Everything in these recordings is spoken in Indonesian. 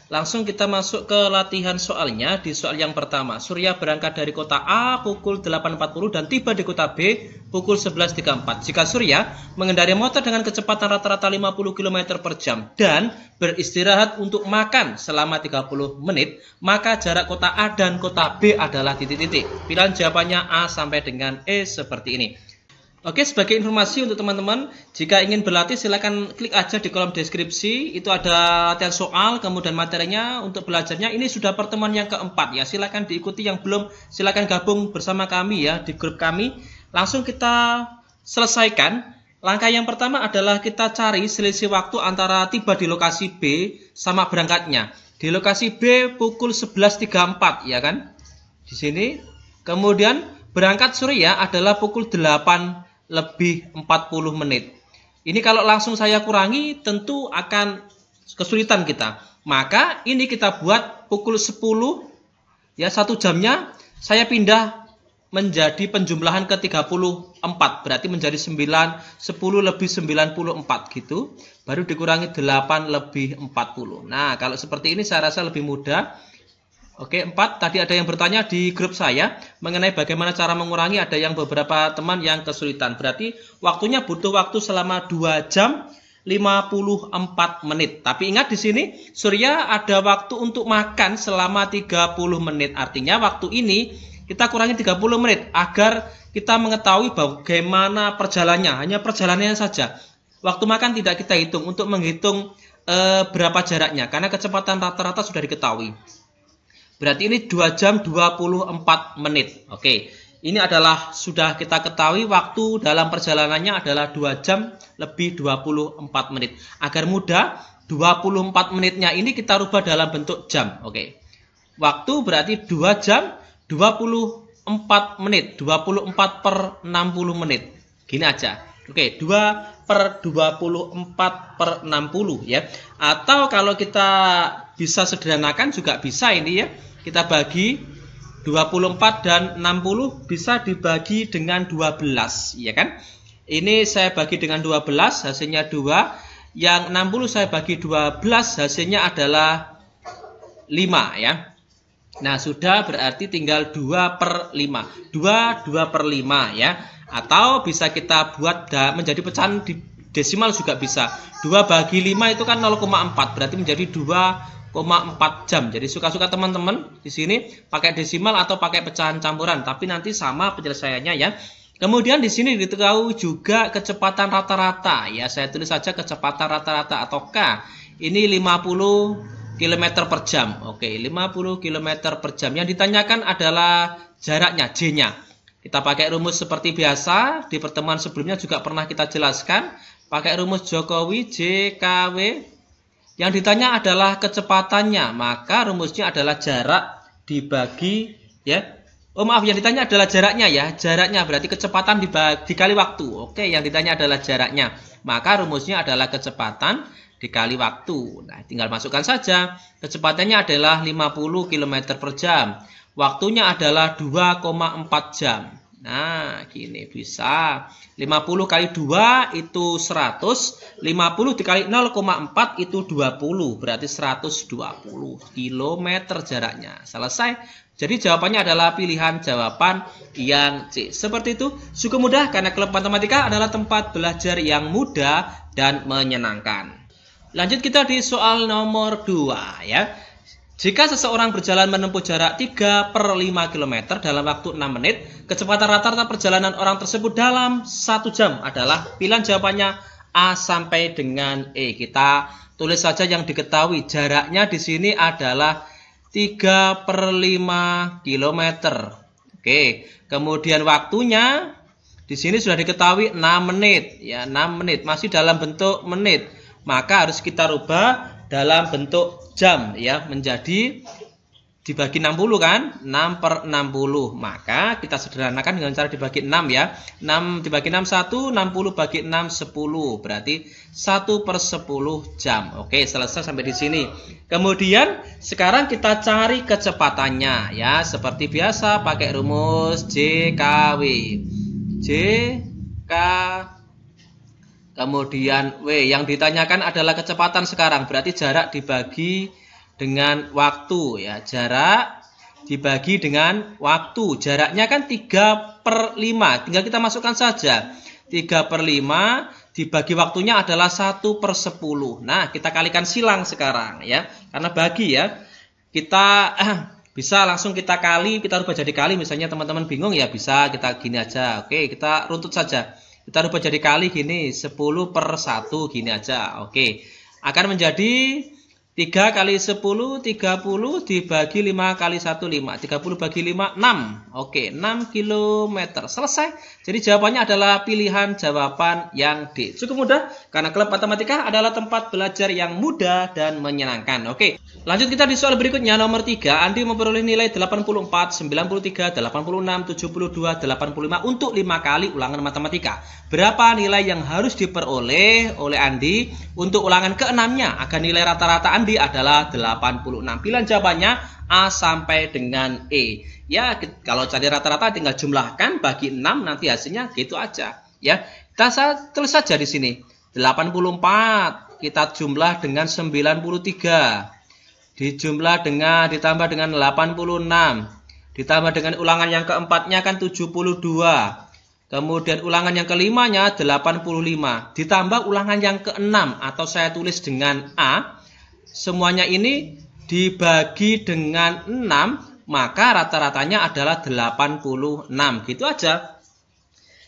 Langsung kita masuk ke latihan soalnya. Di soal yang pertama, Surya berangkat dari kota A pukul 8.40 dan tiba di kota B pukul 11.34. Jika Surya mengendarai motor dengan kecepatan rata-rata 50 km per jam dan beristirahat untuk makan selama 30 menit, maka jarak kota A dan kota B adalah titik-titik. Pilihan jawabannya A sampai dengan E seperti ini. Oke, sebagai informasi untuk teman-teman, jika ingin berlatih silahkan klik aja di kolom deskripsi. Itu ada latihan soal, kemudian materinya untuk belajarnya. Ini sudah pertemuan yang keempat ya. Silahkan diikuti, yang belum silahkan gabung bersama kami ya di grup kami. Langsung kita selesaikan. Langkah yang pertama adalah kita cari selisih waktu antara tiba di lokasi B sama berangkatnya. Di lokasi B pukul 11.34 ya kan? Di sini. Kemudian berangkat Surya adalah pukul 8:40. Ini kalau langsung saya kurangi tentu akan kesulitan kita. Maka ini kita buat pukul 10 ya, 1 jamnya saya pindah menjadi penjumlahan ke 34. Berarti menjadi 9, 10 lebih 94 gitu. Baru dikurangi 8 lebih 40. Nah, kalau seperti ini saya rasa lebih mudah. Oke, 4. Tadi ada yang bertanya di grup saya mengenai bagaimana cara mengurangi. Ada yang beberapa teman yang kesulitan. Berarti waktunya butuh waktu selama 2 jam 54 menit. Tapi ingat di sini Surya ada waktu untuk makan selama 30 menit. Artinya waktu ini kita kurangi 30 menit agar kita mengetahui bagaimana perjalanannya. Hanya perjalanannya saja. Waktu makan tidak kita hitung untuk menghitung berapa jaraknya. Karena kecepatan rata-rata sudah diketahui. Berarti ini 2 jam 24 menit. Oke, ini adalah sudah kita ketahui waktu dalam perjalanannya adalah 2 jam lebih 24 menit. Agar mudah, 24 menitnya ini kita rubah dalam bentuk jam. Oke, waktu berarti 2 jam 24 menit. 24 per 60 menit. Gini aja. Oke, 2 per 24 per 60 ya. Atau kalau kita bisa sederhanakan juga bisa ini ya. Kita bagi 24 dan 60 bisa dibagi dengan 12 ya kan. Ini saya bagi dengan 12 hasilnya 2. Yang 60 saya bagi 12 hasilnya adalah 5 ya. Nah sudah, berarti tinggal 2 per 5. 2 per 5 ya. Atau bisa kita buat menjadi pecahan di desimal juga bisa. 2 bagi 5 itu kan 0,4. Berarti menjadi 2,4 jam. Jadi suka-suka teman-teman di sini pakai desimal atau pakai pecahan campuran, tapi nanti sama penyelesaiannya ya. Kemudian di sini diketahui juga kecepatan rata-rata ya. Saya tulis saja kecepatan rata-rata atau K. Ini 50 km per jam. Oke, 50 km per jam. Yang ditanyakan adalah jaraknya, J-nya. Kita pakai rumus seperti biasa. Di pertemuan sebelumnya juga pernah kita jelaskan. Pakai rumus Jokowi JKW. Yang ditanya adalah kecepatannya, maka rumusnya adalah jarak dibagi ya. Oh maaf, yang ditanya adalah jaraknya ya. Jaraknya berarti kecepatan dikali waktu. Oke, yang ditanya adalah jaraknya. Maka rumusnya adalah kecepatan dikali waktu. Nah, tinggal masukkan saja. Kecepatannya adalah 50 km per jam. Waktunya adalah 2,4 jam. Nah, gini bisa. 50 kali 2 itu 100. 50 dikali 0,4 itu 20. Berarti 120 km jaraknya. Selesai. Jadi jawabannya adalah pilihan jawaban yang C. Seperti itu. Cukup mudah karena klub matematika adalah tempat belajar yang mudah dan menyenangkan. Lanjut kita di soal nomor 2 ya. Jika seseorang berjalan menempuh jarak 3 per 5 km dalam waktu 6 menit, kecepatan rata-rata perjalanan orang tersebut dalam 1 jam adalah, pilihan jawabannya A sampai dengan E. Kita tulis saja yang diketahui. Jaraknya di sini adalah 3 per 5 km. Oke, kemudian waktunya di sini sudah diketahui 6 menit. Ya, 6 menit masih dalam bentuk menit. Maka harus kita rubah dalam bentuk jam ya, menjadi dibagi 60 kan, 6 per 60. Maka kita sederhanakan dengan cara dibagi 6 ya. 6 dibagi 6 1, 60 bagi 6 10. Berarti 1 per 10 jam. Oke, selesai sampai di sini. Kemudian sekarang kita cari kecepatannya ya, seperti biasa pakai rumus JKW. J K kemudian W. Yang ditanyakan adalah kecepatan sekarang. Berarti jarak dibagi dengan waktu ya. Jarak dibagi dengan waktu. Jaraknya kan 3/5. Tinggal kita masukkan saja. 3/5 dibagi waktunya adalah 1/10. Nah, kita kalikan silang sekarang ya. Karena bagi ya. Kita bisa langsung kita kali, kita rubah jadi kali. Misalnya teman-teman bingung ya bisa kita gini aja. Oke, kita runtut saja. Kita rubah jadi kali gini. 10/1 gini aja. Oke. Akan menjadi 3 kali 10, 30 dibagi 5 kali 1, 5. 30 bagi 5, 6. Oke, 6 km. Selesai. Jadi jawabannya adalah pilihan jawaban yang D. Cukup mudah, karena klub matematika adalah tempat belajar yang mudah dan menyenangkan. Oke, lanjut kita di soal berikutnya, nomor 3. Andi memperoleh nilai 84, 93, 86, 72, 85 untuk 5 kali ulangan matematika. Berapa nilai yang harus diperoleh oleh Andi untuk ulangan ke-6-nya agar nilai rata-rata Andi adalah 86. Pilihan jawabannya A sampai dengan E. Ya, kalau cari rata-rata tinggal jumlahkan bagi 6 nanti hasilnya gitu aja. Ya, kita tulis saja di sini. 84 kita jumlah dengan 93. Ditambah dengan 86. Ditambah dengan ulangan yang keempatnya kan 72. Kemudian ulangan yang kelimanya 85. Ditambah ulangan yang keenam atau saya tulis dengan A. Semuanya ini dibagi dengan 6, maka rata-ratanya adalah 86. Gitu aja.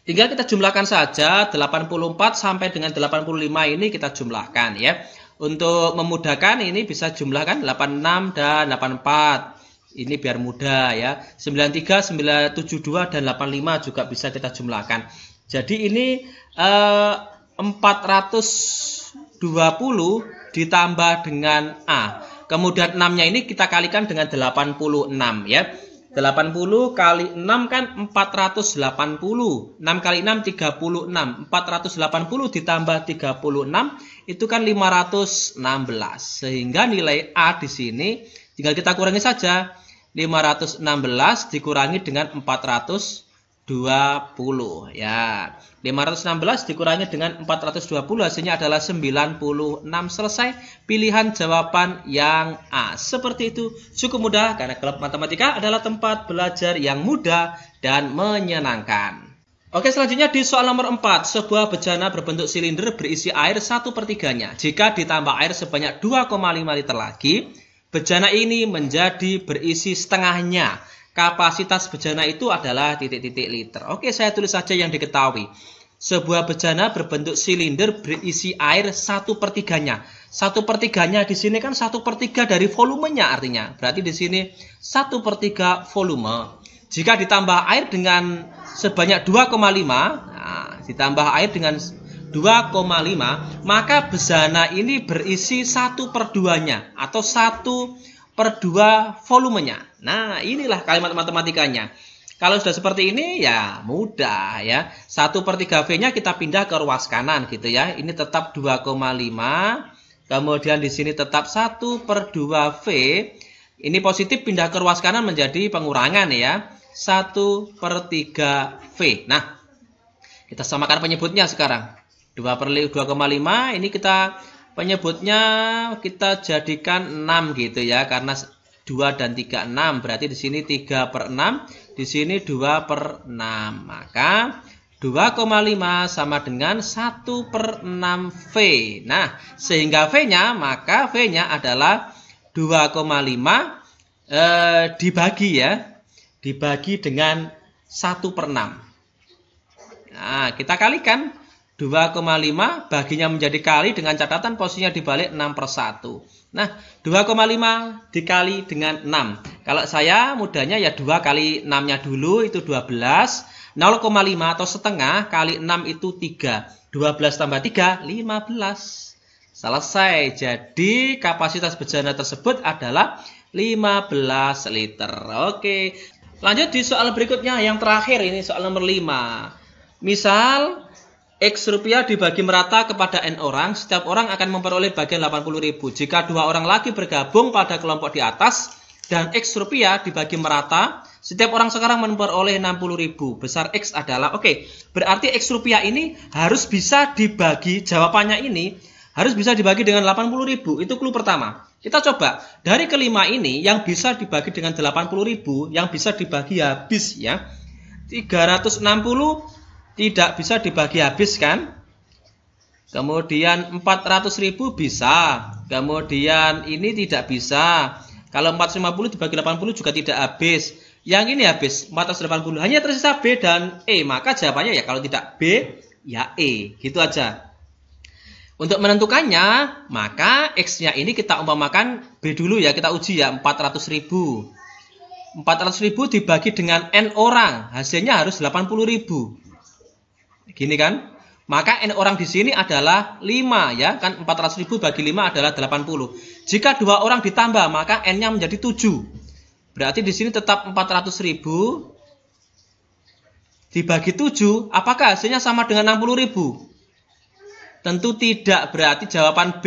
Tinggal kita jumlahkan saja 84 sampai dengan 85 ini kita jumlahkan ya. Untuk memudahkan ini bisa jumlahkan 86 dan 84. Ini biar mudah ya. 93, 972 dan 85 juga bisa kita jumlahkan. Jadi ini 420 ditambah dengan A. Kemudian 6-nya ini kita kalikan dengan 86 ya. 80 kali 6 kan 480. 6 kali 6 36. 480 ditambah 36 itu kan 516. Sehingga nilai A di sini tinggal kita kurangi saja. 516 dikurangi dengan 420 ya. 516 dikurangi dengan 420 hasilnya adalah 96. Selesai. Pilihan jawaban yang A. Seperti itu. Cukup mudah karena klub matematika adalah tempat belajar yang mudah dan menyenangkan. Oke, selanjutnya di soal nomor 4. Sebuah bejana berbentuk silinder berisi air 1/3-nya. Jika ditambah air sebanyak 2,5 liter lagi, bejana ini menjadi berisi setengahnya. Kapasitas bejana itu adalah titik-titik liter. Oke, saya tulis saja yang diketahui. Sebuah bejana berbentuk silinder berisi air 1/3-nya. 1/3-nya di sini kan 1/3 dari volumenya artinya. Berarti di sini 1/3 volume. Jika ditambah air dengan sebanyak 2,5, nah, ditambah air dengan 2,5, maka bejana ini berisi 1/2-nya atau 1/2 volumenya. Nah, inilah kalimat matematikanya. Kalau sudah seperti ini ya mudah ya. 1/3 V-nya kita pindah ke ruas kanan gitu ya. Ini tetap 2,5. Kemudian di sini tetap 1/2 V. Ini positif pindah ke ruas kanan menjadi pengurangan ya. 1/3 V. Nah, kita samakan penyebutnya sekarang. 2,5 ini kita penyebutnya kita jadikan 6 gitu ya. Karena 2 dan 3 6. Berarti di sini 3/6, di sini 2/6. Maka 2,5 sama dengan 1/6 V. Nah, sehingga V-nya, maka V-nya adalah 2,5 dibagi ya. Dibagi dengan 1/6. Nah, kita kalikan 2,5 baginya menjadi kali dengan catatan posisinya dibalik 6/1. Nah, 2,5 dikali dengan 6. Kalau saya mudahnya ya 2 kali 6-nya dulu itu 12. 0,5 atau setengah kali 6 itu 3. 12 tambah 3, 15. Selesai. Jadi kapasitas bejana tersebut adalah 15 liter. Oke. Lanjut di soal berikutnya yang terakhir ini soal nomor 5. Misal X rupiah dibagi merata kepada N orang, setiap orang akan memperoleh bagian 80.000. Jika 2 orang lagi bergabung pada kelompok di atas dan X rupiah dibagi merata, setiap orang sekarang memperoleh 60.000. Besar X adalah, oke, berarti X rupiah ini harus bisa dibagi, jawabannya ini harus bisa dibagi dengan 80.000. Itu clue pertama. Kita coba, dari kelima ini yang bisa dibagi dengan 80.000, yang bisa dibagi habis ya. 360 tidak bisa dibagi habis kan? Kemudian 400.000 bisa. Kemudian ini tidak bisa. Kalau 450 dibagi 80 juga tidak habis. Yang ini habis 480. Hanya tersisa B dan E. Maka jawabannya ya kalau tidak B, ya E. Gitu aja. Untuk menentukannya, maka X-nya ini kita umpamakan B dulu ya. Kita uji ya 400.000. 400.000 dibagi dengan N orang. Hasilnya harus 80.000. Gini kan? Maka N orang di sini adalah 5 ya. Kan 400.000 bagi 5 adalah 80. Jika 2 orang ditambah, maka N-nya menjadi 7. Berarti di sini tetap 400.000 dibagi 7. Apakah hasilnya sama dengan 60.000? Tentu tidak. Berarti jawaban B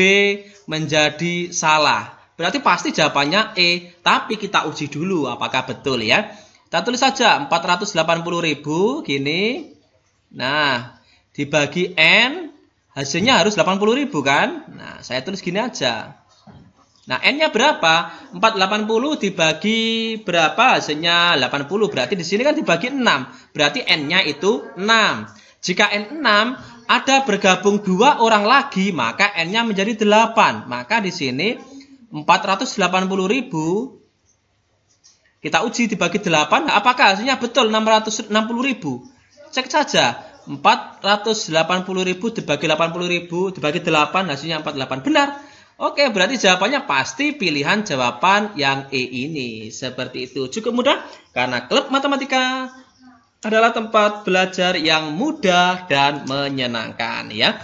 menjadi salah. Berarti pasti jawabannya E. Tapi kita uji dulu apakah betul ya. Kita tulis saja 480.000 gini. Nah, dibagi N, hasilnya harus 80.000 kan? Nah, saya tulis gini aja. Nah, N-nya berapa? 480 dibagi berapa? Hasilnya 80. Berarti di sini kan dibagi 6. Berarti N-nya itu 6. Jika N 6 ada bergabung 2 orang lagi, maka N-nya menjadi 8. Maka di sini 480.000 kita uji dibagi 8. Apakah hasilnya betul 660.000? Cek saja. 480.000 dibagi 80.000 dibagi 8 hasilnya 48. Benar. Oke, berarti jawabannya pasti pilihan jawaban yang E ini. Seperti itu. Cukup mudah karena klub matematika adalah tempat belajar yang mudah dan menyenangkan ya.